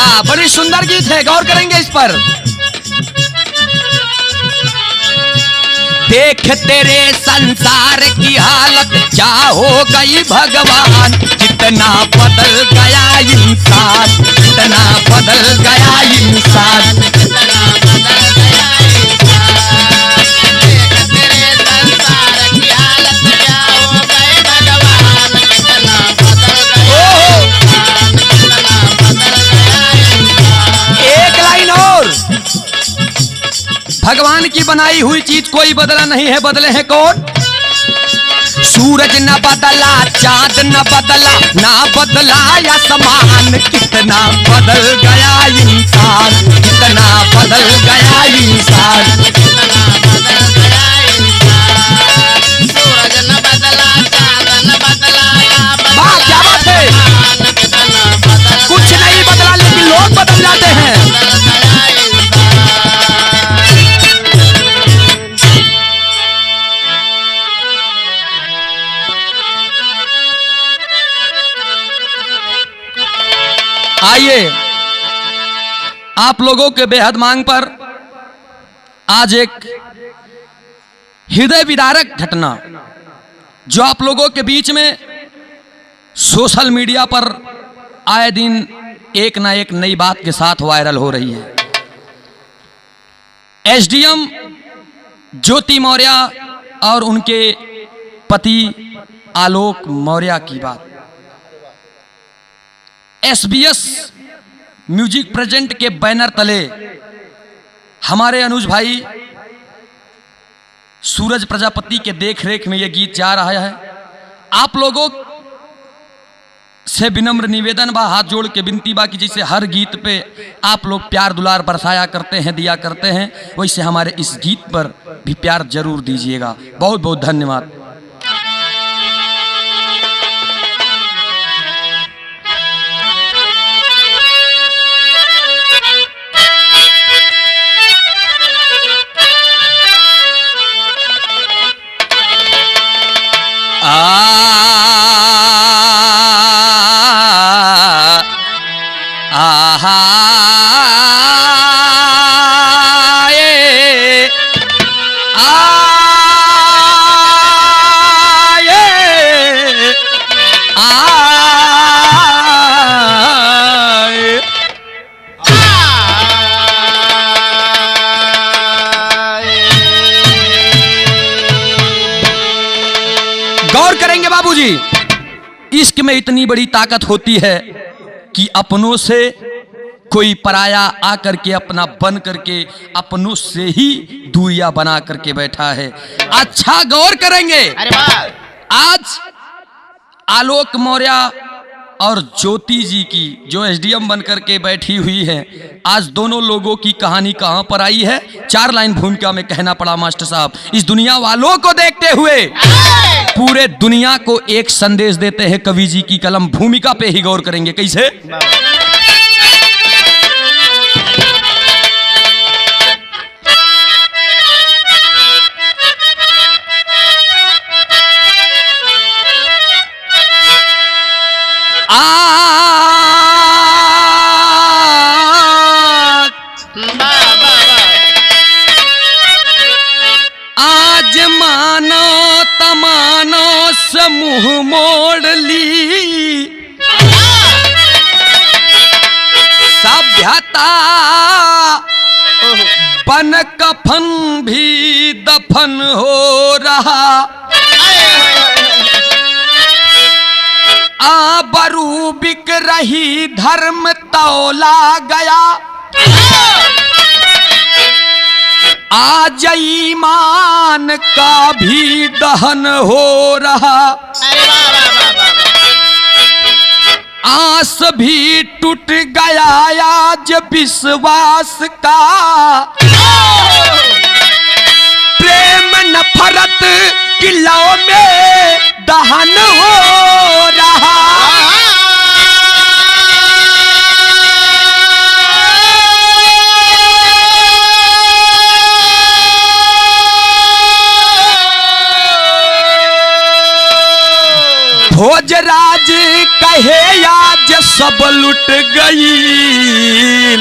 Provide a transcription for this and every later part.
हाँ, बड़ी सुंदर गीत है, गौर करेंगे इस पर। देख तेरे संसार की हालत क्या हो गई भगवान, कितना बदल गया इंसान, कितना बदल गया इंसान, कितना बदल गया इंसान। देख तेरे संसार की हालत क्या हो गई भगवान, कितना बदल गया इंसान, कितना बदल गया इंसान। एक लाइन और। भगवान की बनाई हुई चीज कोई बदला नहीं है, बदले हैं कौन? सूरज न बदला, चांद न बदला, ना बदला आसमान, कितना बदल गया इंसान, कितना बदल गया इंसान, कितना बदल गया इंसान। सूरज न बदला, चांद न बदला, ना बदला, क्या बात है, कितना बदल, कुछ नहीं बदला लेकिन लोग बदल जाते हैं। आइए, आप लोगों के बेहद मांग पर आज एक हृदय विदारक घटना जो आप लोगों के बीच में सोशल मीडिया पर आए दिन एक ना एक नई बात के साथ वायरल हो रही है। एसडीएम ज्योति मौर्य और उनके पति आलोक मौर्य की बात। एसबीएस म्यूजिक प्रेजेंट के बैनर तले हमारे अनुज भाई सूरज प्रजापति के देखरेख में यह गीत जा रहा है। आप लोगों से विनम्र निवेदन बा, हाथ जोड़ के विनती बा कि जैसे हर गीत पे आप लोग प्यार दुलार बरसाया करते हैं, दिया करते हैं, वैसे हमारे इस गीत पर भी प्यार जरूर दीजिएगा। बहुत बहुत धन्यवाद। गौर करेंगे बाबूजी, इश्क में इतनी बड़ी ताकत होती है कि अपनों से कोई पराया आकर के अपना बन करके अपनों से ही दूरियां बना करके बैठा है। अच्छा गौर करेंगे, अरे वाह, आज आलोक मौर्य और ज्योति जी की जो एसडीएम बन करके बैठी हुई है, आज दोनों लोगों की कहानी कहां पर आई है। 4 लाइन भूमिका में कहना पड़ा मास्टर साहब। इस दुनिया वालों को देखते हुए पूरे दुनिया को एक संदेश देते हैं कवि जी की कलम। भूमिका पे ही गौर करेंगे कैसे। आज मानो तमानो समूह मोड़ ली, सभ्यता बन कफन भी दफन हो रहा, आबरू बिक रही धर्म तौला गया, आज ईमान का भी दहन हो रहा, आस भी टूट गया आज विश्वास का, प्रेम नफरत किलों में दहन हो रहा। भोजराज कहे आज सब लुट गई,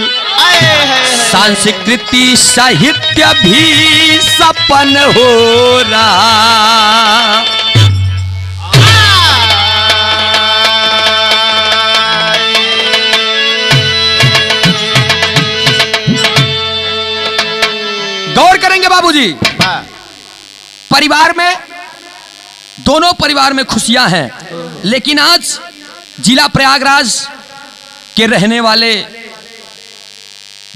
संस्कृति साहित्य भी सपन हो रहा। गौर करेंगे बाबूजी, परिवार में दोनों परिवार में खुशियां हैं, लेकिन आज जिला प्रयागराज के रहने वाले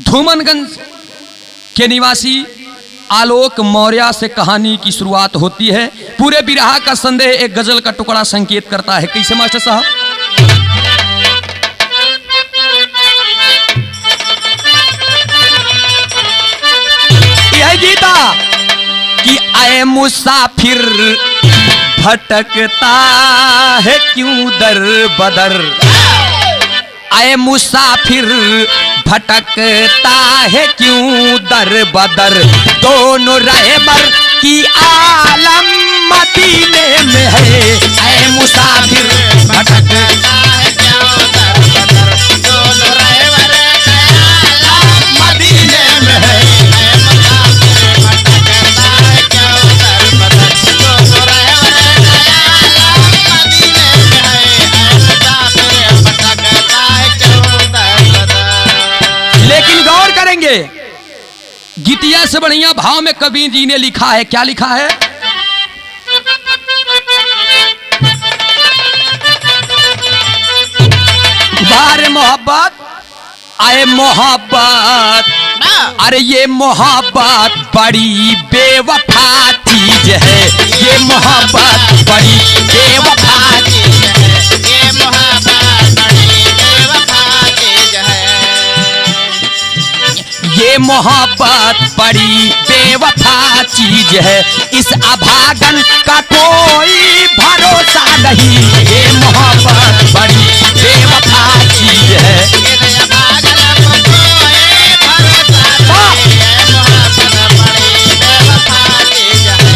धूमनगंज के निवासी आलोक मौर्य से कहानी की शुरुआत होती है। पूरे बिरहा का संदेह एक गजल का टुकड़ा संकेत करता है। कैसे मास्टर साहब? यह गीता कि आए मुसाफिर भटकता है क्यों दर बदर, आए मुसाफिर भटकता है क्यों दर बदर, दोनों रहबर की आलम मदीने में है, आए मुसाफिर भटकता है क्यों दर बदर, दोनों रहबर की आलम मदीने में है, गीतिया से बढ़िया भाव में कबीर जी ने लिखा है। क्या लिखा है? बारे मोहब्बत आए मोहब्बत, अरे ये मोहब्बत बड़ी बेवफा चीज है, ये मोहब्बत बड़ी बेवफा चीज है, ये मोहब्बत बड़ी बेवफा चीज है, ये मोहब्बत बड़ी बेवफा चीज है, इस अभागन का कोई भरोसा नहीं, ये मोहब्बत बड़ी बेवफा चीज है, इस अभागन का कोई भरोसा नहीं, ये मोहब्बत बड़ी बेवफा चीज है,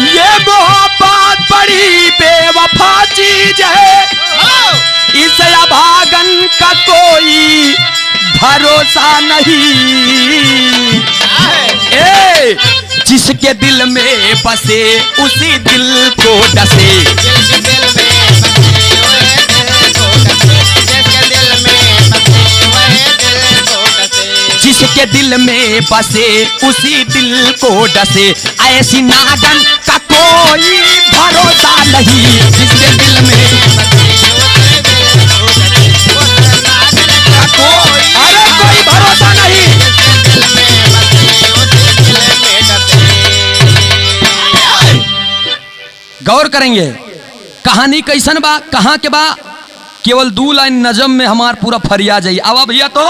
ये मोहब्बत बड़ी बेवफा चीज है, इस अभागन का कोई भरोसा नहीं, जिसके दिल में बसे उसी दिल को डसे, जिसके दिल में बसे उसी दिल को डसे, ऐसी नागन का कोई भरोसा नहीं, जिसके दिल में कोई भरोसा नहीं। गौर करेंगे कहानी कैसन बा, कहां के बा, केवल 2 लाइन नजम में हमार पूरा फरिया जाई। आवा भैया तो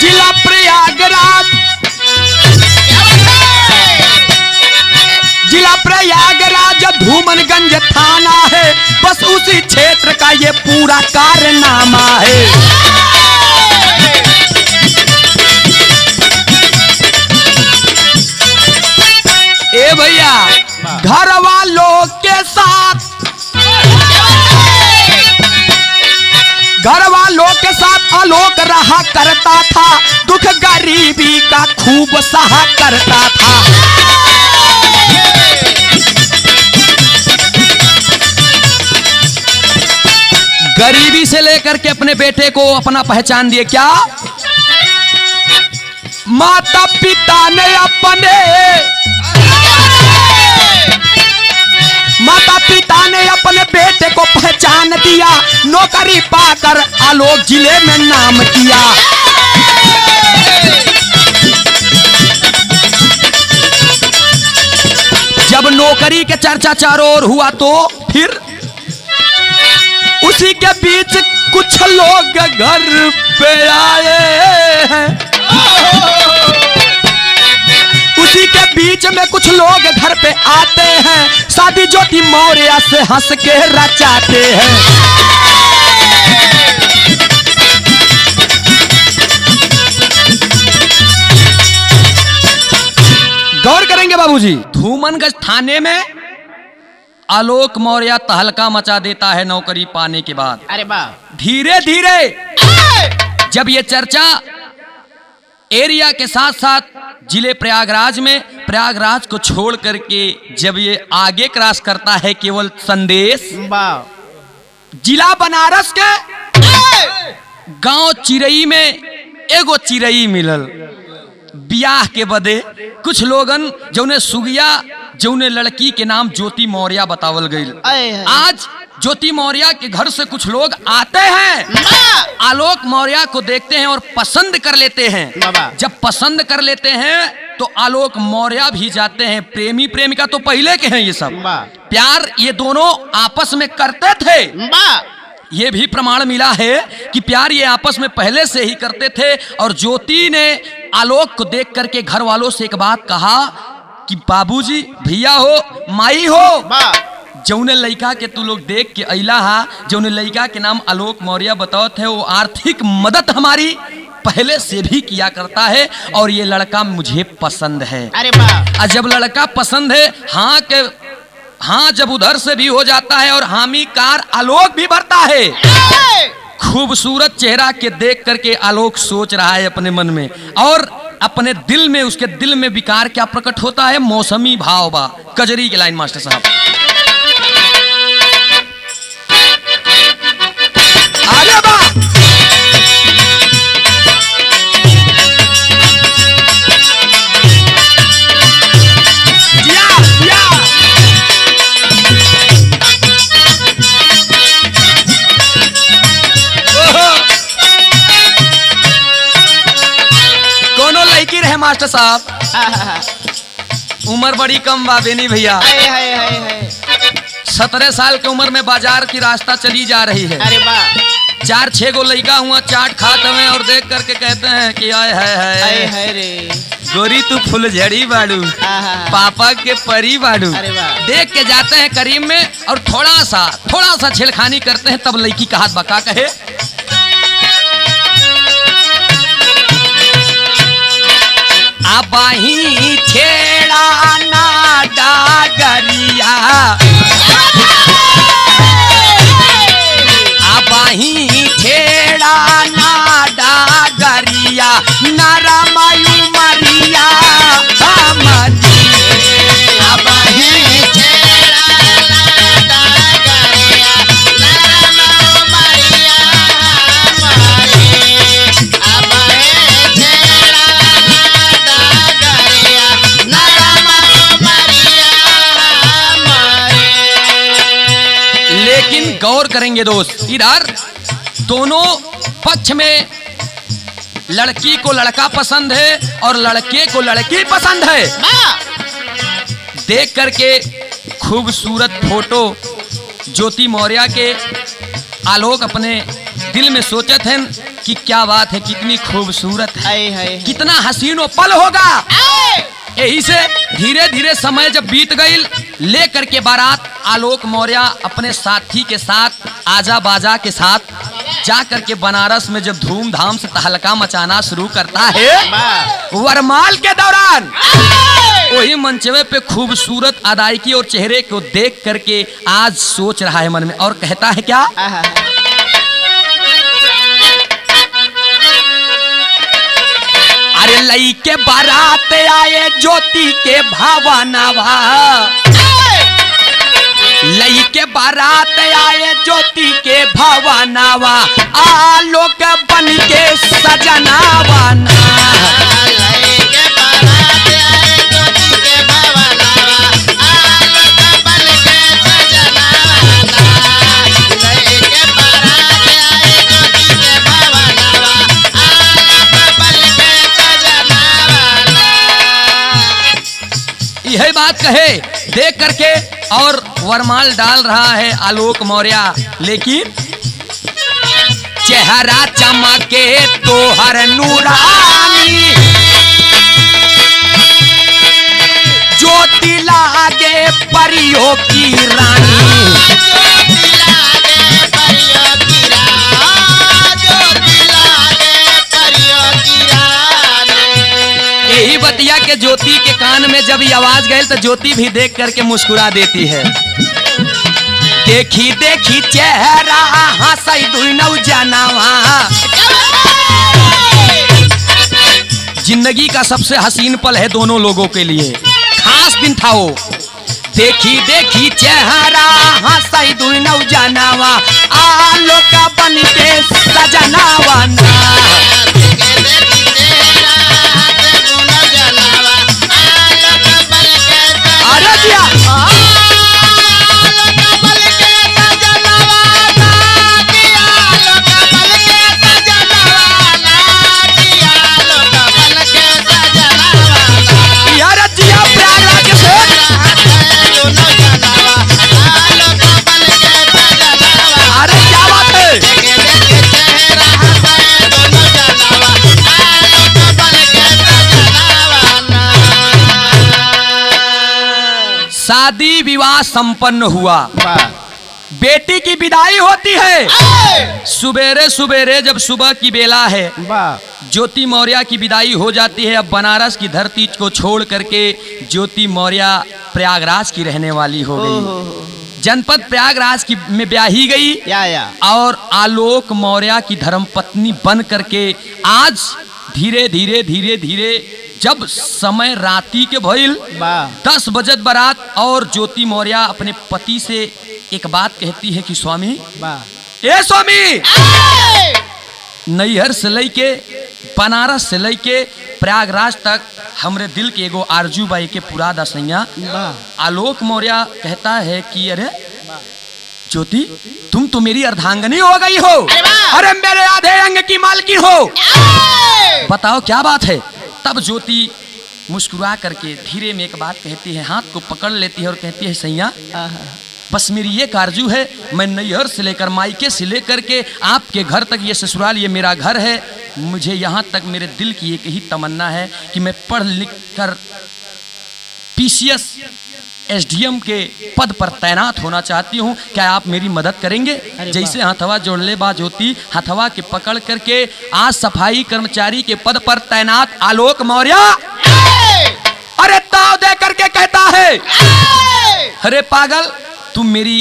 जिला प्रयागराज, जिला प्रयागराज धूमनगंज थाना है, बस उसी क्षेत्र का ये पूरा कारनामा है, ए भैया घर वालों के साथ, घर वालों के साथ आलोक रहा करता था, दुख गरीबी का खूब सहा करता था, गरीबी से लेकर के अपने बेटे को अपना पहचान दिए। क्या माता पिता ने अपने, माता पिता ने अपने बेटे को पहचान दिया, नौकरी पाकर आलोक जिले में नाम किया, जब नौकरी के चर्चा चारों ओर हुआ तो फिर उसी के बीच कुछ लोग घर पे आए हैं, उसी के बीच में कुछ लोग घर पे आते हैं, शादी ज्योति मौर्य से हंस के रचाते हैं। गौर करेंगे बाबूजी, धूमनगंज थाने में आलोक मौर्य तहलका मचा देता है नौकरी पाने के बाद। अरे वाह। धीरे धीरे जब ये चर्चा एरिया के साथ साथ जिले प्रयागराज में, प्रयागराज को छोड़ करके जब ये आगे क्रॉस करता है केवल संदेश, जिला बनारस के गांव चिरई में एगो चिरई मिलल ब्याह के बदे। कुछ लोगन जौने सुगिया जौने लड़की के नाम ज्योति मौर्य बतावल गई। आज ज्योति मौर्य के घर से कुछ लोग आते हैं, आलोक मौर्य को देखते हैं और पसंद कर लेते हैं। जब पसंद कर लेते हैं तो आलोक मौर्य भी जाते हैं। प्रेमी प्रेमिका तो पहले के हैं, ये सब प्यार ये दोनों आपस में करते थे। ये भी प्रमाण मिला है कि प्यार ये आपस में पहले से ही करते थे। और ज्योति ने आलोक को देख करके घर वालों से एक बात कहा कि बाबूजी, भैया हो, माई हो, जौने लड़का के तू लोग देख के अइला हा, जौने लड़का के नाम आलोक मौर्य बतावत है, वो आर्थिक मदद हमारी पहले से भी किया करता है और ये लड़का मुझे पसंद है। अरे वाह। जब लड़का पसंद है, हाँ के हाँ जब उधर से भी हो जाता है और हामी कार आलोक भी भरता है। खूबसूरत चेहरा के देख करके आलोक सोच रहा है अपने मन में, और अपने दिल में, उसके दिल में विकार क्या प्रकट होता है, मौसमी भाव बा। कजरी की लाइन मास्टर साहब, अरे बा मास्टर साहब, उम्र बड़ी कम बा बेनी भैया। 17 साल की उम्र में बाजार की रास्ता चली जा रही है। अरे वाह। 4-6 गो लड़का हुआ चाट खात हमें और देख करके कहते हैं कि आय है रे गोरी तू फुलझड़ी बाड़ू, पापा के परी बाड़ू। देख के जाते हैं करीब में और थोड़ा सा छेड़खानी करते हैं। तब लड़की का हाथ बका कहे, अबाही छेड़ा ना डागरिया, अबाही छेड़ा ना डागरिया, नरमायु मरिया हमारी, अबाही छेड़ा ना डागरिया, नरमायु मरिया हमारी, अबाही छेड़ा गौर करेंगे दोस्त, इधर दोनों पक्ष में लड़की को लड़का पसंद है और लड़के को लड़की पसंद है। देख करके खूबसूरत फोटो ज्योति मौर्य के आलोक अपने दिल में सोचे थे कि क्या बात है, कितनी खूबसूरत है, कितना हसीनो पल होगा। यही से धीरे धीरे समय जब बीत गई, लेकर के बारात आलोक मौर्य अपने साथी के साथ आजा बाजा के साथ जा करके बनारस में जब धूमधाम से तहलका मचाना शुरू करता है, वरमाल के दौरान वही मंचवे पे खूबसूरत अदायकी और चेहरे को देख करके आज सोच रहा है मन में और कहता है क्या, अरे लई के बारात आए ज्योति के भावनावा, लई के बारात आए ज्योति के भावनावा, आलोक बन के सजनावा ना, लई के बारात आए ज्योति के भावनावा, आलोक बन के सजनावा ना, लई के बारात आए ज्योति के भावनावा, आलोक बन के सजनावा ना। यही बात कहे देख करके और वरमाल डाल रहा है आलोक मौर्य, लेकिन चेहरा चमके तोहर नूरानी, ज्योति भैया के ज्योति के कान में जब ये आवाज गई तो ज्योति भी देख करके मुस्कुरा देती है। देखी देखी चेहरा हंसई दुई नौजवानवा, जिंदगी का सबसे हसीन पल है दोनों लोगों के लिए, खास दिन था वो। देखी देखी चेहरा हंसई दुई नौजवानवा, आलो का बन के सजनावा ना। अरे जिया शादी विवाह संपन्न हुआ, बेटी की विदाई होती है। सुबेरे सुबेरे जब सुबह की बेला है, ज्योति मौर्य की विदाई हो जाती है। अब बनारस की धरती को छोड़ करके ज्योति मौर्य प्रयागराज की रहने वाली हो गई। जनपद प्रयागराज की में ब्याही गई और आलोक मौर्य की धर्मपत्नी बन करके आज धीरे धीरे धीरे धीरे जब समय राती के भइल 10 बजत बारात और ज्योति मौर्य अपने पति से एक बात कहती है कि स्वामी, ए स्वामी, नैहर से लेके बनारस से लेके प्रयागराज तक हमरे दिल के एगो आरजू बाई के पूरा दसैया। आलोक मौर्य कहता है कि अरे ज्योति, तुम तो मेरी अर्धांगनी हो गई हो, अरे मेरे आधे अंग की मालकिन हो, बताओ क्या बात है। तब ज्योति मुस्कुरा करके धीरे में एक बात कहती है, हाथ को पकड़ लेती है और कहती है, सैया बस मेरी ये आरजू है, मैं नैहर से लेकर मायके से लेकर के आपके घर तक, ये ससुराल ये मेरा घर है, मुझे यहाँ तक मेरे दिल की एक ही तमन्ना है कि मैं पढ़ लिख कर PCS SDM के पद पर तैनात होना चाहती हूँ, क्या आप मेरी मदद करेंगे। जैसे हथवा जोड़ ले बा ज्योति, हथवा के पकड़ करके आज सफाई कर्मचारी के पद पर तैनात आलोक मौर्य अरे ताव दे करके कहता है, अरे पागल, तुम मेरी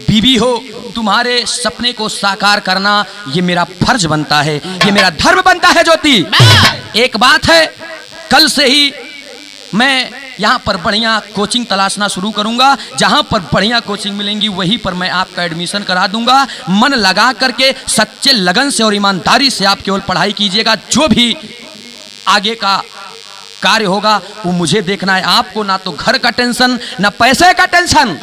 बीवी हो, तुम्हारे सपने को साकार करना ये मेरा फर्ज बनता है, ये मेरा धर्म बनता है। ज्योति, एक बात है, कल से ही मैं यहाँ पर बढ़िया कोचिंग तलाशना शुरू करूंगा, जहाँ पर बढ़िया कोचिंग मिलेंगी वहीं पर मैं आपका एडमिशन करा दूंगा। मन लगा करके सच्चे लगन से और ईमानदारी से आप केवल पढ़ाई कीजिएगा, जो भी आगे का कार्य होगा वो मुझे देखना है, आपको ना तो घर का टेंशन ना पैसे का टेंशन,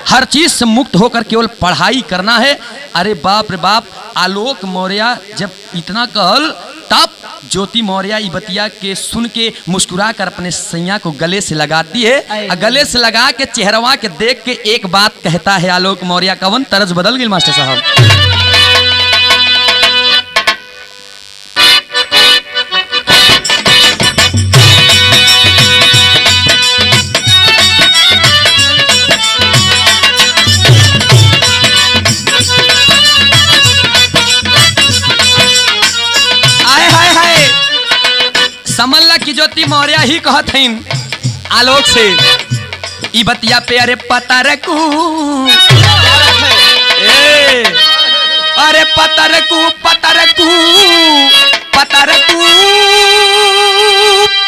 हर चीज से मुक्त होकर केवल पढ़ाई करना है। अरे बाप रे बाप, आलोक मौर्य जब इतना कहल तब ज्योति मौर्य बतिया के सुन के मुस्कुरा कर अपने सैया को गले से लगाती है। गले से लगा के चेहरवा के देख के एक बात कहता है आलोक मौर्य, कवन तरज बदल गई मास्टर साहब। समल्ला की ज्योति मौर्य ही कहत हईन आलोक से ई बतिया पे, अरे पता रखू, अरे पता रखू पता रखू पता रखू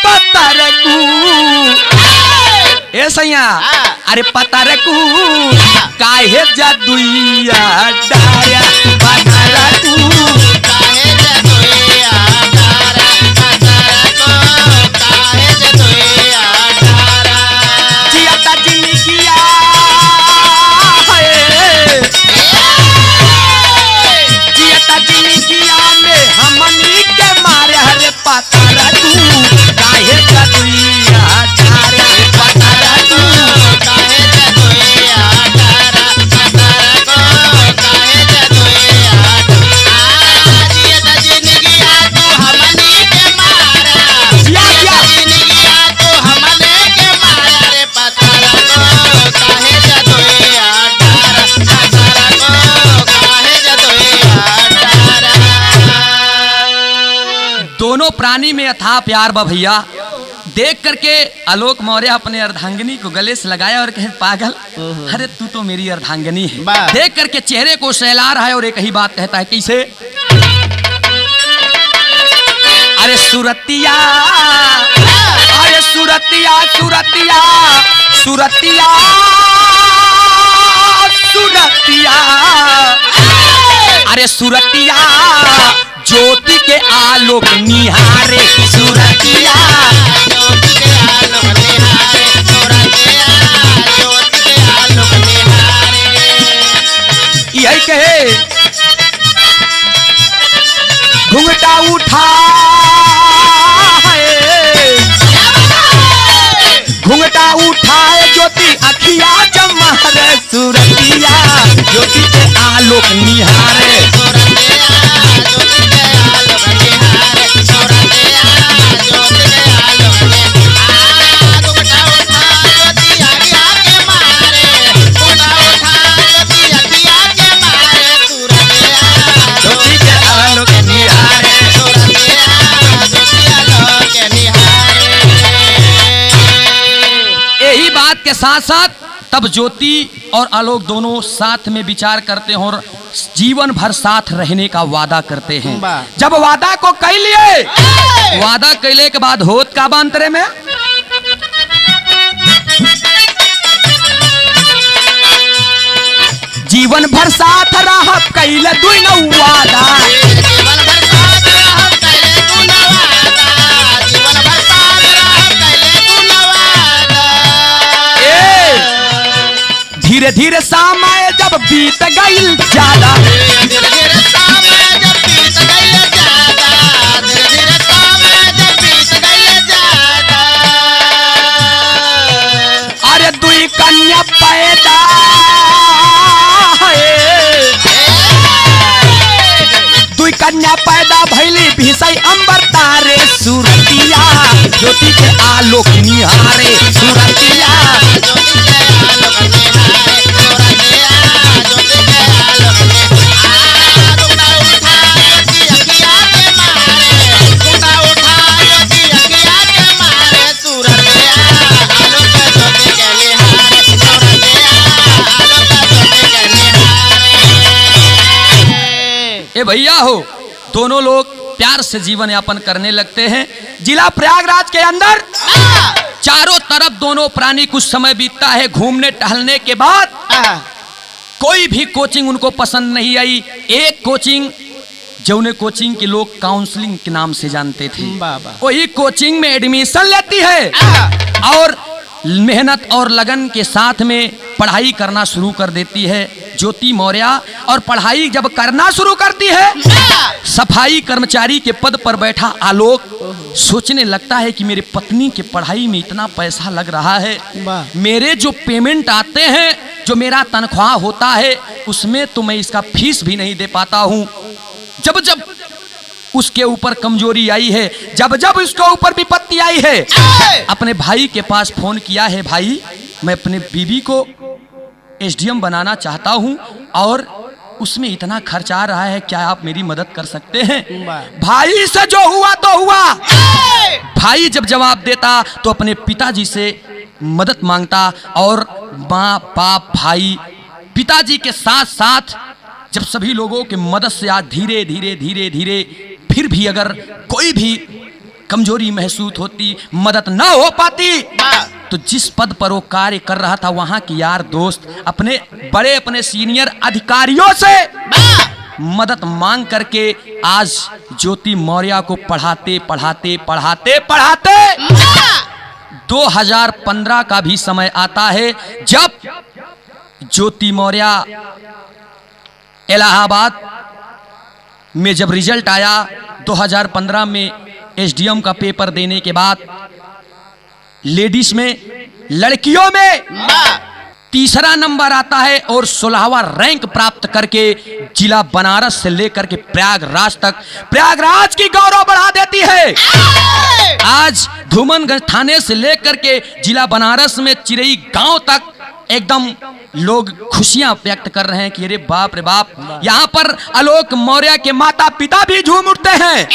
पता रखू, ए सैया, अरे पता रखू काहे जादुइया डाया, पता रखू दोनों प्राणी में अथाह प्यार बा भैया, देख करके आलोक मौर्य अपने अर्धांगिनी को गले से लगाया और कहे पागल, अरे तू तो मेरी अर्धांगिनी है। देख करके चेहरे को सहला रहा है और एक ही बात कहता है, कैसे? अरे सुरतिया, अरे सुरतिया सुरतिया सुरतिया सुरतिया, अरे सुरतिया ज्योति के आलोक निहारे, सुरतिया ज्योति के आलोक निहारे, सुरतिया ज्योति के आलोक निहारे। यही कहे घुंघटा उठा, घुंघटा उठाए ज्योति अखिया जमारे, सुरतिया ज्योति के आलोक निहारे, सुरतिया ज्योति के आलोक निहारे, सुरतिया ज्योति के आलोक निहारे। घुंघटा उठा ज्योति अखिया के मारे, घुंघटा उठा ज्योति अखिया के मारे, सुरतिया ज्योति के आलोक निहारे। सुरतिया ज्योति आलोक निहारे। यही बात के साथ साथ तब ज्योति और आलोक दोनों साथ में विचार करते हैं और जीवन भर साथ रहने का वादा करते हैं। जब वादा को कह लिए, वादा कैले के बाद होत का बांतरे में जीवन भर साथ रह कैले दुई न वादा, जीवन भर साथ रहब कैले तू नवादा, जीवन भर साथ रहब कैले तू नवादा। धीरे धीरे समय जब बीत गईल ज्यादा, धीरे धीरे समय जब बीत गईल ज्यादा, धीरे धीरे समय जब बीत गईल ज्यादा। अरे दुई कन्या पैदा, दुई कन्या पैदा भैली भीसई अंबर तारे, सुरतिया ज्योति के आलोक निहारे, सुरतिया ज्योति के आलोक निहारे, सुरतिया ज्योति के आलोक निहारे। घुंघटा उठा ज्योति अखिया के मारे, घुंघटा उठा ज्योति अखिया के मारे, सुरतिया आलोक ज्योति के निहारे, सुरतिया आलोक ज्योति के निहारे। ए भैया हो, दोनों लोग प्यार से जीवन यापन करने लगते हैं। जिला प्रयागराज के अंदर चारों तरफ दोनों प्राणी कुछ समय बीतता है। घूमने टहलने के बाद कोई भी कोचिंग उनको पसंद नहीं आई। एक कोचिंग जौने कोचिंग के लोग काउंसलिंग के नाम से जानते थे, वही कोचिंग में एडमिशन लेती है और मेहनत और लगन के साथ में पढ़ाई करना शुरू कर देती है ज्योति मौर्य। और पढ़ाई जब करना शुरू करती है, सफाई कर्मचारी के पद पर बैठा आलोक सोचने लगता है कि मेरे पत्नी के पढ़ाई में इतना पैसा लग रहा है, मेरे जो पेमेंट आते हैं, जो मेरा तनख्वाह होता है, उसमें तो मैं इसका फीस भी नहीं दे पाता हूँ। जब जब उसके ऊपर कमजोरी आई है, जब जब उसके ऊपर विपत्ति आई है, अपने भाई के पास फोन किया है, भाई मैं अपने बीबी को एसडीएम बनाना चाहता हूं और उसमें इतना खर्च आ रहा है, क्या आप मेरी मदद कर सकते हैं? भाई से जो हुआ तो हुआ। भाई जब जवाब देता तो अपने पिताजी से मदद मांगता और माँ बाप भाई पिताजी के साथ साथ जब सभी लोगों के मदद से आज धीरे धीरे धीरे धीरे फिर भी अगर कोई भी कमजोरी महसूस होती, मदद न हो पाती, तो जिस पद पर वो कार्य कर रहा था वहां के यार दोस्त अपने सीनियर अधिकारियों से मदद मांग करके आज ज्योति मौर्य को पढ़ाते पढ़ाते पढ़ाते पढ़ाते 2015 का भी समय आता है जब ज्योति मौर्य इलाहाबाद में जब रिजल्ट आया 2015 में एसडीएम का पेपर देने के बाद लेडीज में लड़कियों में तीसरा नंबर आता है और 16वां रैंक प्राप्त करके जिला बनारस से लेकर के प्रयागराज तक प्रयागराज की गौरव बढ़ा देती है। आज धूमनगंज थाने से लेकर के जिला बनारस में चिरई गांव तक एकदम लोग खुशियां व्यक्त कर रहे हैं कि अरे बाप रे बाप, यहाँ पर आलोक मौर्य के माता पिता भी झूम उठते हैं।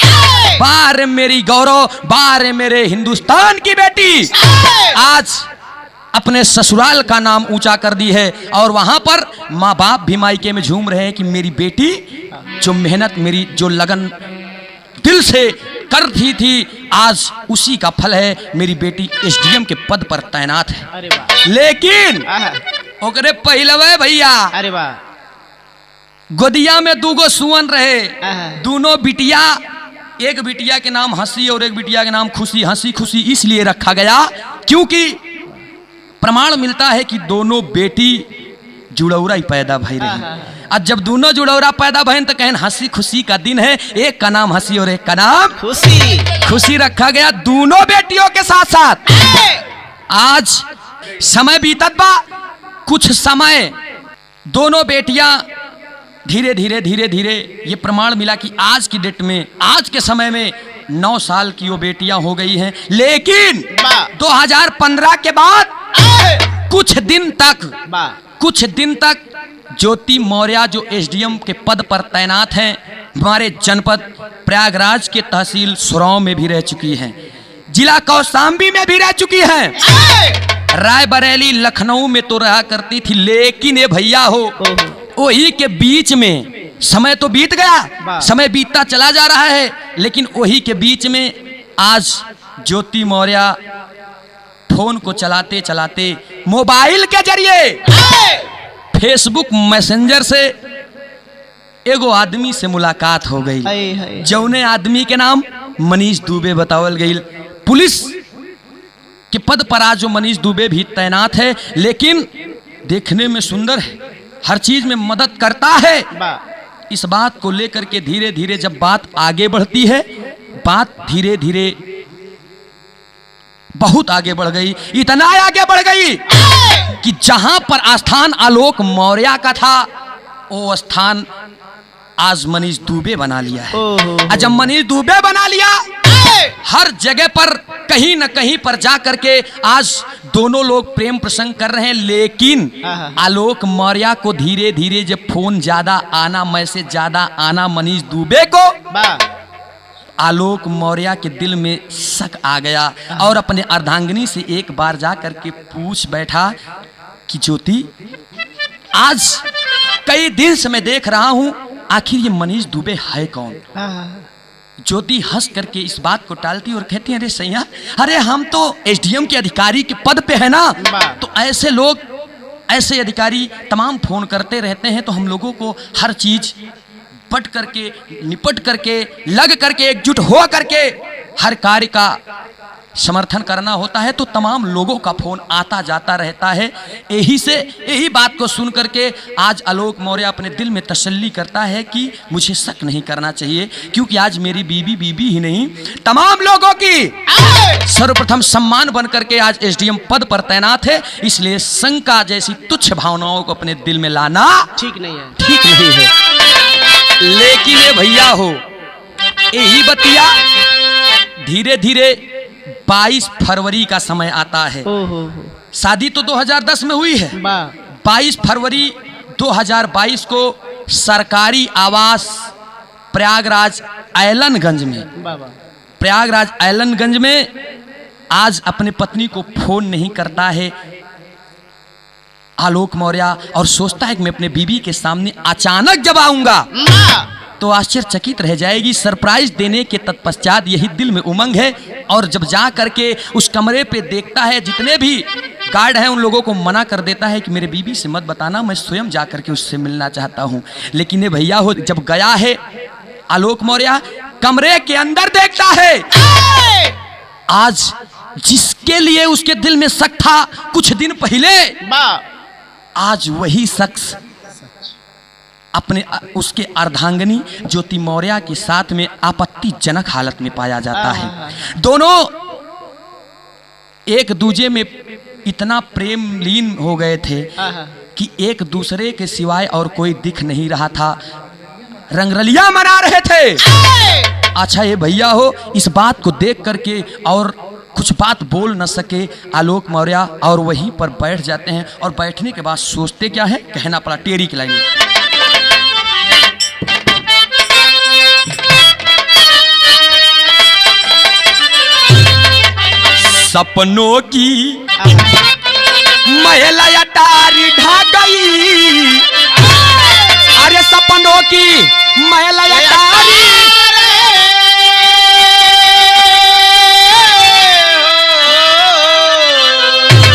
बार मेरी गौरव, बार मेरे हिंदुस्तान की बेटी आज अपने ससुराल का नाम ऊंचा कर दी है, और वहां पर माँ बाप भी मायके में झूम रहे हैं कि मेरी बेटी जो मेहनत, मेरी जो लगन दिल से करती थी, आज उसी का फल है। मेरी बेटी एसडीएम के पद पर तैनात है। अरे वाह, लेकिन ओकरे पहलवे भैया, अरे वाह, गोदिया में दूगो सुअन रहे, आहा। दोनों बिटिया, एक बिटिया के नाम हंसी और एक बिटिया के नाम खुशी। हंसी खुशी इसलिए रखा गया क्योंकि प्रमाण मिलता है कि दोनों बेटी जुड़ौरा ही पैदा भई रही। अब जब दोनों जुड़ौरा पैदा भइन तो कहन हंसी खुशी का दिन है, एक का नाम हंसी और एक का नाम खुशी। खुशी रखा गया दोनों बेटियों के साथ साथ। आज समय बीतत बा, कुछ समय दोनों बेटियां धीरे धीरे धीरे धीरे ये प्रमाण मिला कि आज की डेट में, आज के समय में 9 साल की वो बेटियां हो गई हैं। लेकिन 2015 के बाद कुछ दिन तक ज्योति मौर्य जो एसडीएम के पद पर तैनात हैं, हमारे जनपद प्रयागराज के तहसील सुराव में भी रह चुकी हैं, जिला कौशाम्बी में भी रह चुकी हैं, रायबरेली लखनऊ में तो रहा करती थी। लेकिन ये भैया हो, वही के बीच में समय तो बीत गया, समय बीतता चला जा रहा है, लेकिन वही के बीच में आज ज्योति मौर्य फोन को चलाते चलाते मोबाइल के जरिए फेसबुक मैसेंजर से एगो आदमी से मुलाकात हो गई, जौने आदमी के नाम मनीष दुबे बतावल गई। पुलिस के पद पर आज जो मनीष दुबे भी तैनात है, लेकिन देखने में सुंदर है, हर चीज में मदद करता है। इस बात को लेकर के धीरे धीरे जब बात आगे बढ़ती है, बात धीरे धीरे बहुत आगे बढ़ गई, इतना आगे बढ़ गई कि जहां पर आस्थान आलोक मौर्य का था, वो स्थान आज मनीष दुबे बना लिया है। जब मनीष दुबे बना लिया, हर जगह पर कहीं न कहीं पर जा करके आज दोनों लोग प्रेम प्रसंग कर रहे हैं। लेकिन आलोक मौर्य को धीरे धीरे जब फोन ज्यादा आना, मैसेज ज्यादा आना मनीष दुबे को, आलोक मौर्य के दिल में शक आ गया और अपने अर्धांगिनी से एक बार जा करके पूछ बैठा कि ज्योति, आज कई दिन से मैं देख रहा हूं, आखिर ये मनीष दुबे है कौन? ज्योति हंस करके इस बात को टालती और कहती है, अरे सैया, अरे हम तो एसडीएम के अधिकारी के पद पे है ना, तो ऐसे लोग, ऐसे अधिकारी तमाम फोन करते रहते हैं, तो हम लोगों को हर चीज पट करके, निपट करके, लग करके, एकजुट हो करके हर कार्य का समर्थन करना होता है। तो तमाम लोगों का फोन आता जाता रहता है। यही बात को सुन करके आज आलोक मौर्य अपने दिल में तसल्ली करता है कि मुझे शक नहीं करना चाहिए, क्योंकि आज मेरी बीबी ही नहीं, तमाम लोगों की सर्वप्रथम सम्मान बन करके आज एसडीएम पद पर तैनात है। इसलिए शंका जैसी तुच्छ भावनाओं को अपने दिल में लाना ठीक नहीं है। लेकिन ये भैया हो, यही बतिया धीरे धीरे 22 फरवरी का समय आता है। शादी तो 2010 में हुई है, 22 फरवरी 2022 को सरकारी आवास प्रयागराज ऐलनगंज में आज अपने पत्नी को फोन नहीं करता है आलोक मौर्य, और सोचता है कि मैं अपने बीबी के सामने अचानक जब आऊंगा तो आश्चर्यचकित रह जाएगी। सरप्राइज देने के तत्पश्चात यही दिल में उमंग है, और जब जा करके उस कमरे पे देखता है, जितने भी गार्ड हैं उन लोगों को मना कर देता है कि मेरे बीबी से मत बताना, मैं स्वयं जा करके उससे मिलना चाहता हूं। लेकिन ये भैया हो, जब गया है आलोक मौर्य, कमरे के अंदर देखता है आज जिसके लिए उसके दिल में शक था कुछ दिन पहले, आज वही शख्स अपने उसके अर्धांगिनी ज्योति मौर्य के साथ में आपत्तिजनक हालत में पाया जाता है। दोनों एक दूजे में इतना प्रेम लीन हो गए थे कि एक दूसरे के सिवाय और कोई दिख नहीं रहा था, रंगरलिया मना रहे थे। अच्छा ये भैया हो, इस बात को देख करके और कुछ बात बोल न सके आलोक मौर्य और वहीं पर बैठ जाते हैं। और बैठने के बाद सोचते क्या है, कहना पड़ा टेरी की लाइन में। सपनों की महिला अटारी ढा गई, अरे सपनों की महिला अटारी,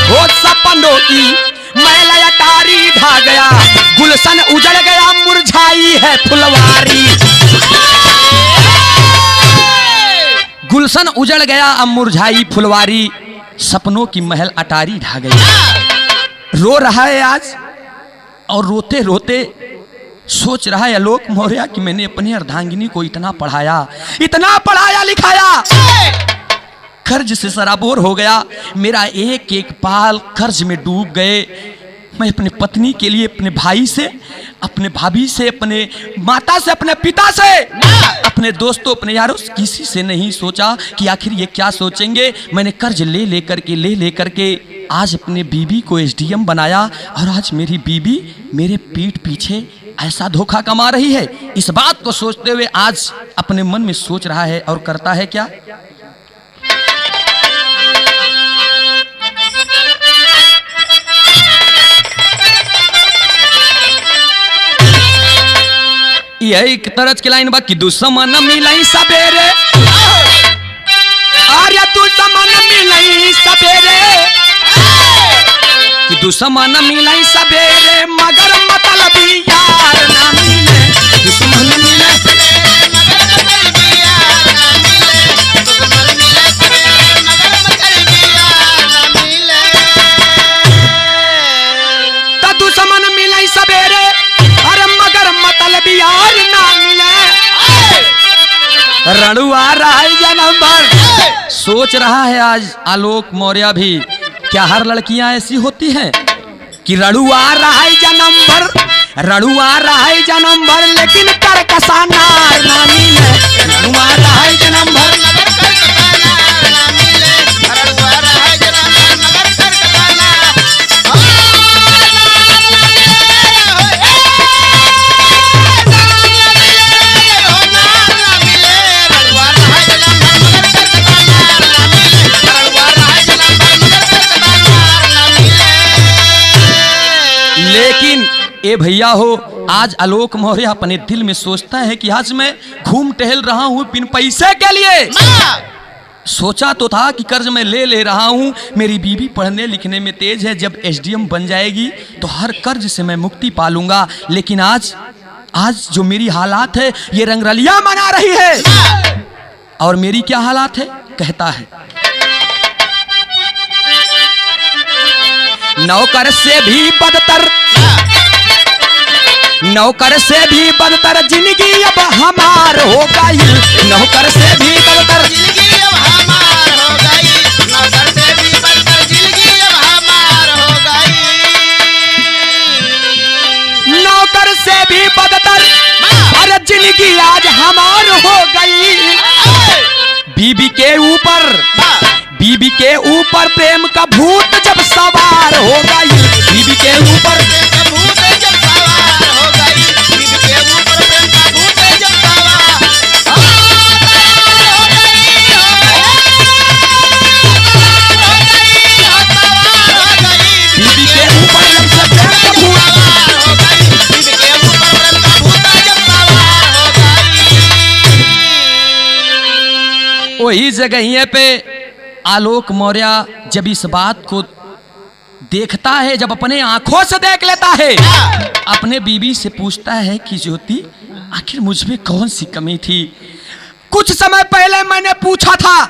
वो सपनों की महिला अटारी ढा गया, गुलशन उजड़ गया, मुरझाई है फुलवारी। गुलशन उजड़ गया, अब मुरझाई फुलवारी, सपनों की महल अटारी ढा गई। रो रहा है आज, और रोते रोते सोच रहा है आलोक मौर्य कि मैंने अपनी अर्धांगिनी को इतना पढ़ाया लिखाया, कर्ज से सराबोर हो गया, मेरा एक एक पाल कर्ज में डूब गए। मैं अपने पत्नी के लिए अपने भाई से, अपने भाभी से, अपने माता से, अपने पिता से, अपने दोस्तों, अपने यारों, किसी से नहीं सोचा कि आखिर ये क्या सोचेंगे। मैंने कर्ज ले लेकर के आज अपने बीबी को एसडीएम बनाया, और आज मेरी बीबी मेरे पीठ पीछे ऐसा धोखा कमा रही है। इस बात को सोचते हुए आज अपने मन में सोच रहा है और करता है क्या, यही तरज की लाइन बा कि दुश्मन मिलई सबेरे, अरे दुश्मन मिलई सबेरे, कि दुश्मन मिलई सबेरे, मगर मतलबी यार ना मिले। दुश्मन मिले तो दुश्मन मिलई सबेरे, अरे मगर मतलबी यार ना मिले। रणुआ रहा जन्म भर, सोच रहा है आज आलोक मौर्य भी, क्या हर लड़कियां ऐसी होती हैं कि रणुआ रहा जन्म भर, रणुआ रहा जन्म भर, लेकिन कर कसा नार ना मिले। रणुआ रहा जन्म भर, लेकिन ए भैया हो, आज आलोक मौर्य अपने दिल में सोचता है कि आज मैं घूम टहल रहा हूं बिन पैसे के लिए। सोचा तो था कि कर्ज मैं ले रहा हूं, मेरी बीबी पढ़ने लिखने में तेज है, जब एसडीएम बन जाएगी तो हर कर्ज से मैं मुक्ति पा लूंगा। लेकिन आज जो मेरी हालात है, ये रंगरलिया मना रही है। और मेरी क्या हालात है, कहता है, नौकर से भी बदतर, नौकर से भी बदतर जिंदगी अब हमार हो गई। नौकर से भी बदतर जिंदगी अब हमार हो गई, नौकर से भी बदतर जिंदगी अब हमार हो गई। नौकर से भी बदतर, अरे जिंदगी आज हमार हो गई। बीबी के ऊपर प्रेम का भूत जब सवार हो गई। बीबी के ऊपर प्रेम का भूत जब सवार हो गई, बीबी के ऊपर प्रेम का भूत जब सवार हो गई, बीबी के ऊपर जब से प्रेम का भूत सवार हो गई, बीबी के ऊपर प्रेम का भूत जब सवार हो गई। वही जगह पे आलोक मौर्य जब इस बात को देखता है, जब अपने आंखों से देख लेता है, अपने बीबी से पूछता है कि ज्योति, आखिर मुझ में कौन सी कमी थी। कुछ समय पहले मैंने पूछा था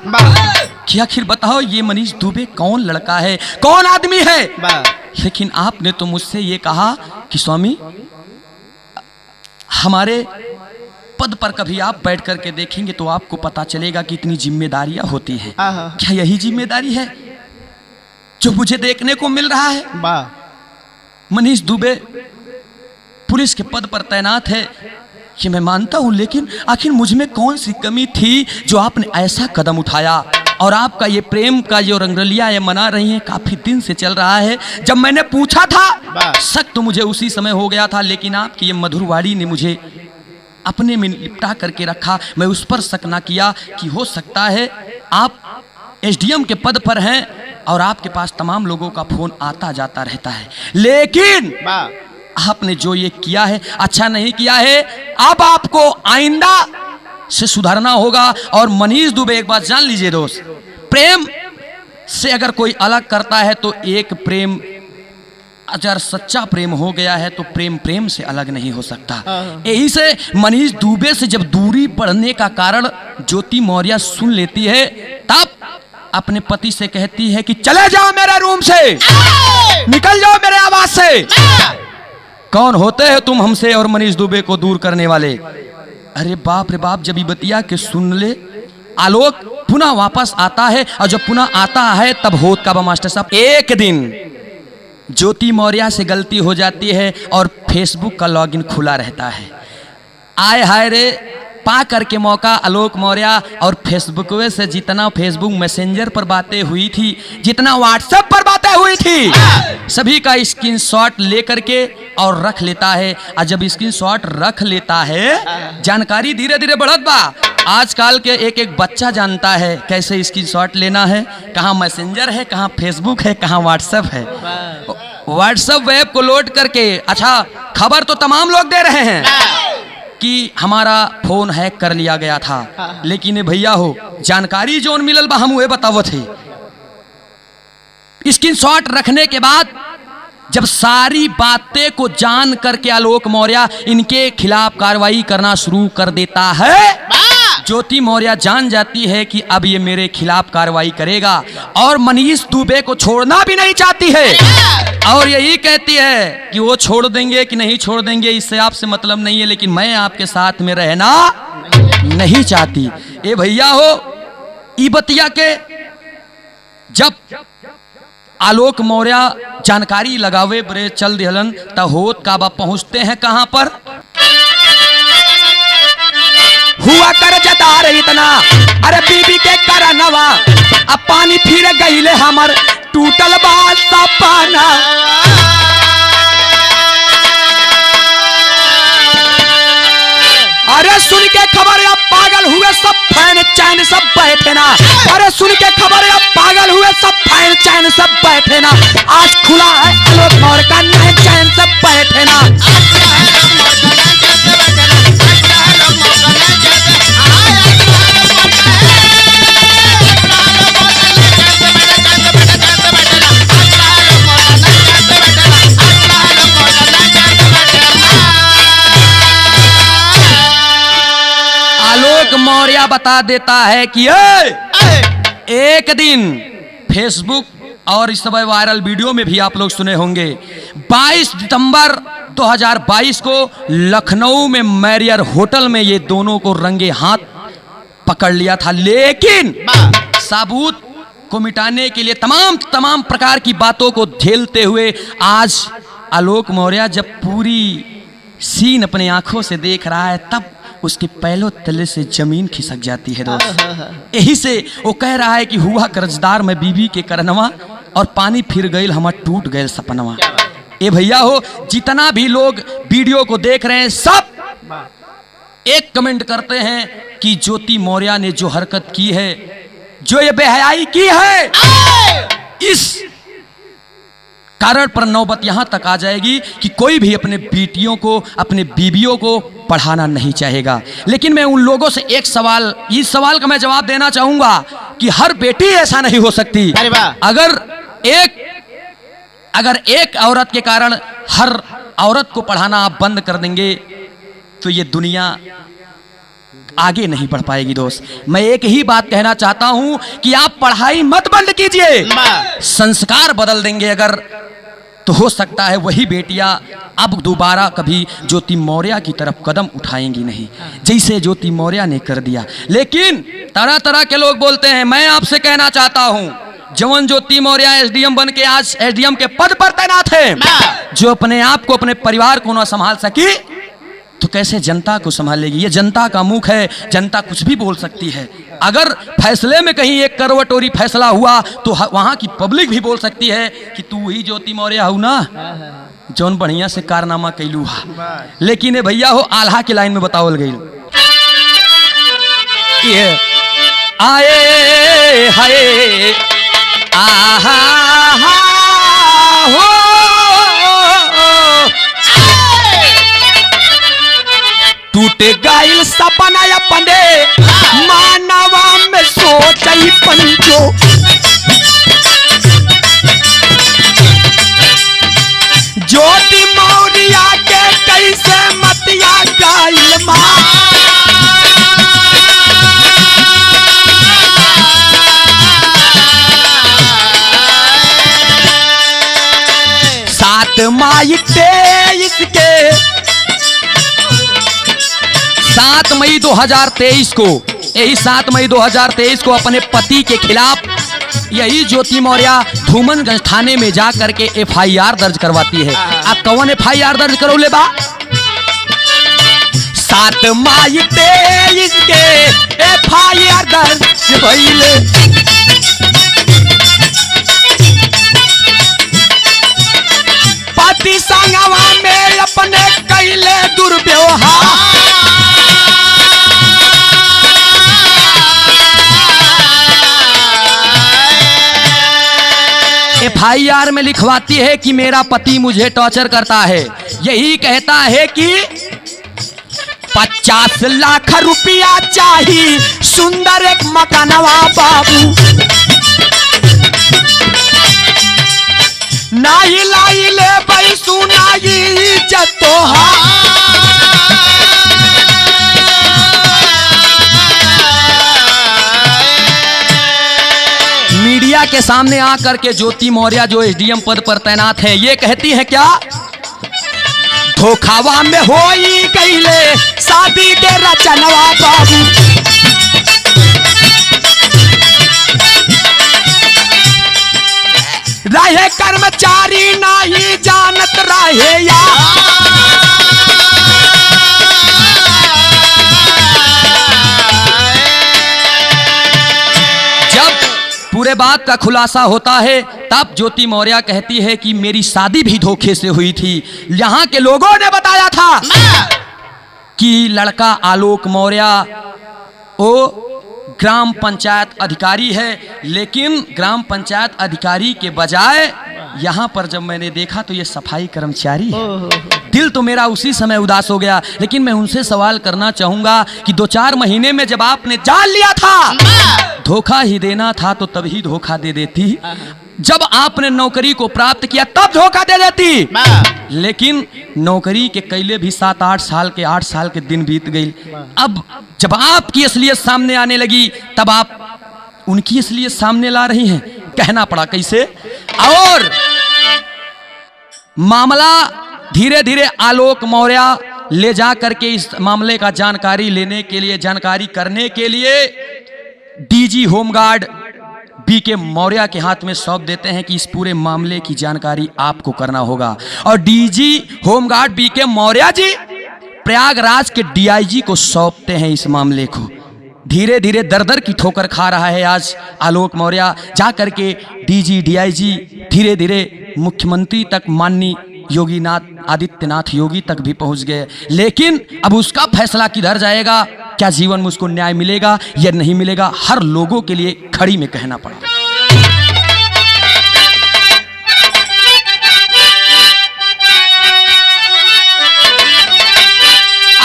कि आखिर बताओ ये मनीष दुबे कौन लड़का है, कौन आदमी है, लेकिन आपने तो मुझसे ये कहा कि स्वामी हमारे पद पर कभी आप बैठ करके देखेंगे तो आपको पता चलेगा कि इतनी जिम्मेदारियां होती हैं। क्या यही जिम्मेदारी है जो मुझे देखने को मिल रहा है? मनीष दुबे पुलिस के पद पर तैनात है, ये मैं मानता हूं, लेकिन आखिर मुझ में कौन सी कमी थी जो आपने ऐसा कदम उठाया? और आपका ये प्रेम का जो रंगरलिया ये मना रही है काफी दिन से चल रहा है। जब मैंने पूछा था शक तो मुझे उसी समय हो गया था, लेकिन आपकी ये मधुर वाणी ने मुझे अपने में लिपटा करके रखा। मैं उस पर शक ना किया कि हो सकता है आप एसडीएम के पद पर हैं और आपके पास तमाम लोगों का फोन आता जाता रहता है, लेकिन आपने जो ये किया है अच्छा नहीं किया है। अब आपको आइंदा से सुधारना होगा। और मनीष दुबे एक बात जान लीजिए दोस्त, प्रेम से अगर कोई अलग करता है तो एक प्रेम अगर सच्चा प्रेम हो गया है तो प्रेम प्रेम से अलग नहीं हो सकता। यही से मनीष दुबे से जब दूरी बढ़ने का कारण ज्योति मौर्य सुन लेती है, तब अपने पति से कहती है कि चले जाओ मेरे रूम से, निकल जाओ मेरे आवाज से। कौन होते हैं तुम हमसे और मनीष दुबे को दूर करने वाले? अरे बाप रे बाप, जब ये बतिया के सुन ले आलोक पुनः वापस आता है, और जब पुनः आता है तब होत का मास्टर साहब एक दिन ज्योति मौर्य से गलती हो जाती है और फेसबुक का लॉगिन खुला रहता है। आए हाय रे, पा करके मौका आलोक मौर्य और फेसबुक से जितना फेसबुक मैसेंजर पर बातें हुई थी, जितना व्हाट्सएप पर बातें हुई थी, सभी का स्क्रीनशॉट लेकर के और रख लेता है। और जब स्क्रीनशॉट रख लेता है, जानकारी धीरे धीरे बढ़त बा। आजकल के एक एक बच्चा जानता है कैसे स्क्रीनशॉट लेना है, कहाँ मैसेंजर है, कहाँ फेसबुक है, कहाँ व्हाट्सएप है। व्हाट्सएप वेब को लोड करके, अच्छा खबर तो तमाम लोग दे रहे हैं कि हमारा फोन हैक कर लिया गया था, लेकिन भैया हो जानकारी जोन मिलल बा हम वह बतावत है। स्क्रीनशॉट रखने के बाद जब सारी बातें को जान करके आलोक मौर्य इनके खिलाफ कार्रवाई करना शुरू कर देता है, ज्योति मौर्य जान जाती है कि अब ये मेरे खिलाफ कार्रवाई करेगा और मनीष दुबे को छोड़ना भी नहीं चाहती है। और यही कहती है कि वो छोड़ देंगे कि नहीं छोड़ देंगे इससे आपसे मतलब नहीं है, लेकिन मैं आपके साथ में रहना नहीं चाहती। ए भैया हो, ई बतिया के जब आलोक मौर्य जानकारी लगावे बरे चल दिहलन त होत काबा पहुंचते हैं कहां पर? हुआ कर्जदार इतना, अरे बीबी के करनवा, अब पानी फिर गईले हमर टूटल बा सपना। अरे सुन के खबर अब पागल हुए सब फैन चैन सब बैठे ना। अरे सुन के खबर अब पागल हुए सब फैन चैन सब बैठे ना। आज खुला है आलोक मौर्य का नए चैन सब बैठे ना। मौर्य बता देता है कि एक दिन फेसबुक और इस समय वायरल वीडियो में भी आप लोग सुने होंगे, 22 दिसंबर 2022 को लखनऊ में मैरियर होटल में ये दोनों को रंगे हाथ पकड़ लिया था। लेकिन सबूत को मिटाने के लिए तमाम प्रकार की बातों को झेलते हुए आज आलोक मौर्य जब पूरी सीन अपने आंखों से देख रहा है, तब उसके पैरों तले से जमीन खिसक जाती है दोस्त। यही से वो कह रहा है कि हुआ कर्जदार में बीबी के करनवा, और पानी फिर गईल हमर टूट गईल सपनवा। ए भैया हो, जितना भी लोग वीडियो को देख रहे हैं सब एक कमेंट करते हैं कि ज्योति मौर्य ने जो हरकत की है, जो ये बेहयाई की है, इस कारण पर नौबत यहां तक आ जाएगी कि कोई भी अपने बेटियों को, अपने बीबियों को पढ़ाना नहीं चाहेगा। लेकिन मैं उन लोगों से एक सवाल, इस सवाल का मैं जवाब देना चाहूंगा कि हर बेटी ऐसा नहीं हो सकती। अगर एक औरत के कारण हर औरत को पढ़ाना आप बंद कर देंगे तो ये दुनिया आगे नहीं बढ़ पाएगी दोस्त। मैं एक ही बात कहना चाहता हूं कि आप पढ़ाई मत बंद कीजिए, संस्कार बदल देंगे अगर, तो हो सकता है वही बेटियां अब दोबारा कभी ज्योति मौर्य की तरफ कदम उठाएंगी नहीं, जैसे ज्योति मौर्य ने कर दिया। लेकिन तरह तरह के लोग बोलते हैं, मैं आपसे कहना चाहता हूं, जवन ज्योति मौर्य एसडीएम बन के आज एसडीएम के पद पर तैनात है, जो अपने आप को, अपने परिवार को ना संभाल सकी, तो कैसे जनता को संभालेगी? ये जनता का मुख है, जनता कुछ भी बोल सकती है। अगर फैसले में कहीं एक करवटोरी फैसला हुआ तो वहां की पब्लिक भी बोल सकती है कि तू ही ज्योति मौर्य हूं ना, जौन बढ़िया से कारनामा कैलू हा। लेकिन ये भैया हो आल्हा के लाइन में बतावल गई, ये आए हाय आहा हो टूटे गाइल सपना अपने मानवा में सोचई पंचो, ज्योति मौर्या के कैसे मतिया गाइल सात माई 7 मई 2023 को, यही 7 मई 2023 को अपने पति के खिलाफ यही ज्योति मौर्य धूमनगंज थाने में जा करके FIR दर्ज करवाती है। अब कौन FIR दर्ज करो ले बा? 7 मई 2023 के FIR दर्ज भइले, पति संगवा में अपने कैले दुर्व्यवहार, FIR में लिखवाती है कि मेरा पति मुझे टॉर्चर करता है, यही कहता है कि 50 लाख रुपया चाहिए सुंदर एक मकानवा बाबू, नाही लाई ले भाई सुनाई जतोहा, मीडिया के सामने आकर के ज्योति मौर्य जो SDM पद पर तैनात है ये कहती है क्या? धोखावा में होई गईले शादी के रचनवा बाबू, रहे कर्मचारी नहीं जानत रहे या, पूरे बात का खुलासा होता है तब ज्योति मौर्य कहती है कि मेरी शादी भी धोखे से हुई थी। यहाँ के लोगों ने बताया था कि लड़का आलोक मौर्य वो ग्राम पंचायत अधिकारी है, लेकिन ग्राम पंचायत अधिकारी के बजाय यहाँ पर जब मैंने देखा तो ये सफाई कर्मचारी है। दिल तो मेरा उसी समय उदास हो गया। लेकिन मैं उनसे सवाल करना चाहूंगा कि 2-4 महीने में जब आपने जान लिया था धोखा ही देना था तो तभी धोखा दे देती, जब आपने नौकरी को प्राप्त किया तब धोखा दे देती। लेकिन नौकरी के कैले भी 7-8 साल के 8 साल के दिन बीत गई। अब जब आपकी असलियत सामने आने लगी तब आप उनकी असलियत सामने ला रही हैं। कहना पड़ा कैसे, और मामला धीरे धीरे आलोक मौर्य ले जा करके इस मामले का जानकारी लेने के लिए, जानकारी करने के लिए DG होमगार्ड BK मौर्य के हाथ में सौंप देते हैं कि इस पूरे मामले की जानकारी आपको करना होगा। और DG home guard BK Maurya ji Prayagraj के DIG को सौंपते हैं इस मामले को। धीरे धीरे दर दर की ठोकर खा रहा है आज आलोक मौर्य। जा करके DG DIG धीरे धीरे मुख्यमंत्री तक माननीय योगी आदित्यनाथ योगी तक भी पहुंच गए। लेकिन अब उसका फैसला किधर जाएगा, क्या जीवन में उसको न्याय मिलेगा या नहीं मिलेगा, हर लोगों के लिए खड़ी में कहना पड़ा।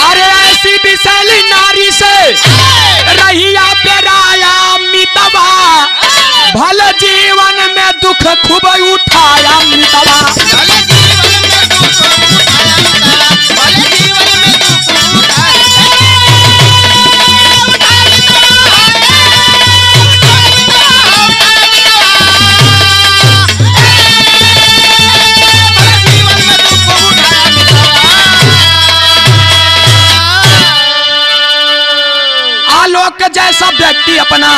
अरे ऐसी विशैली नारी से रहिया पेराया मितवा, भले जीवन में दुख खूब उठाया मितवा, आलोक जैसा व्यक्ति अपना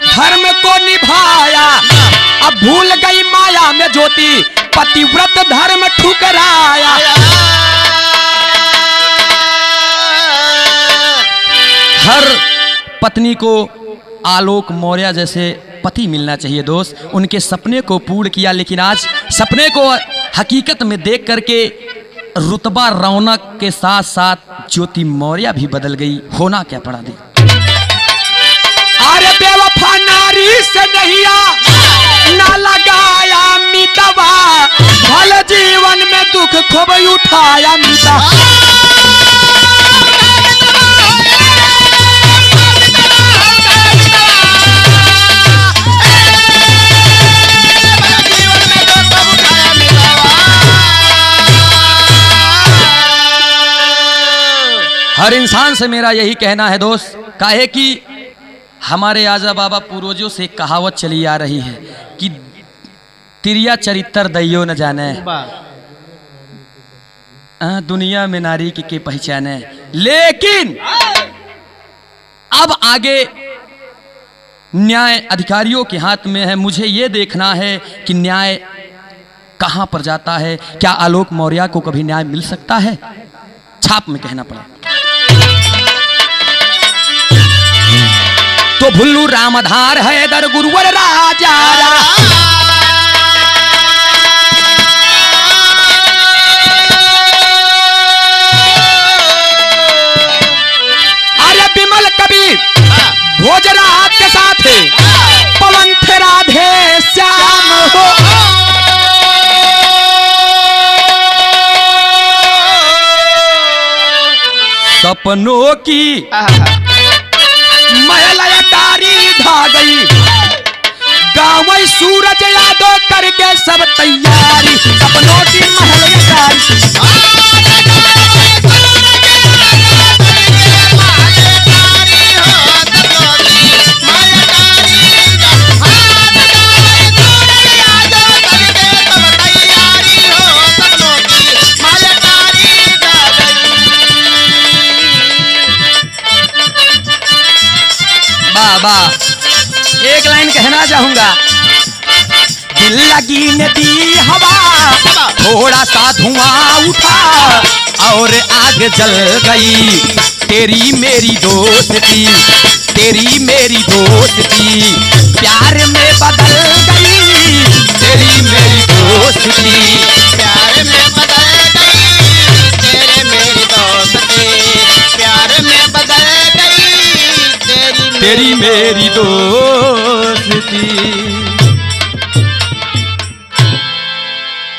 धर्म को निभाया, अब भूल गई माया में ज्योति पतिव्रत धर्म ठुकराया। हर पत्नी को आलोक मौर्य जैसे पति मिलना चाहिए दोस्त। उनके सपने को पूर्ण किया, लेकिन आज सपने को हकीकत में देख करके रुतबा रौनक के साथ साथ ज्योति मौर्य भी बदल गई। होना क्या पड़ा दे। अरे बेवफा नारी से नहिया ना लगाया मितवा, भले जीवन में दुख खूब उठाया मिता। हर इंसान से मेरा यही कहना है दोस्त, काहे कि हमारे आजा बाबा पूर्वजों से कहावत चली आ रही है कि तिरिया चरित्र दैयो न जाने, दुनिया में नारी के पहचाने। लेकिन अब आगे न्याय अधिकारियों के हाथ में है। मुझे ये देखना है कि न्याय कहां पर जाता है। क्या आलोक मौर्य को कभी न्याय मिल सकता है? छाप में कहना पड़ा। तो भुल्लू रामधार है दर गुरुवर राजा, अरे विमल कबीर भोजराज के साथ पवन थे राधे श्याम हो। सपनों की महल तारी ढा गई, गाँव सूरज यादव करके सब तैयारी। सपनों की महल तारी बाबा। एक लाइन कहना चाहूंगा, दिल लगी ने दी हवा, थोड़ा सा धुआं उठा और आग जल गई। तेरी मेरी दोस्ती, तेरी मेरी दोस्ती प्यार में बदल गई। तेरी मेरी दोस्ती प्यार में बदल गई, तेरे मेरी दोस्ती प्यार में बदल गई। तेरी मेरी दोस्ती।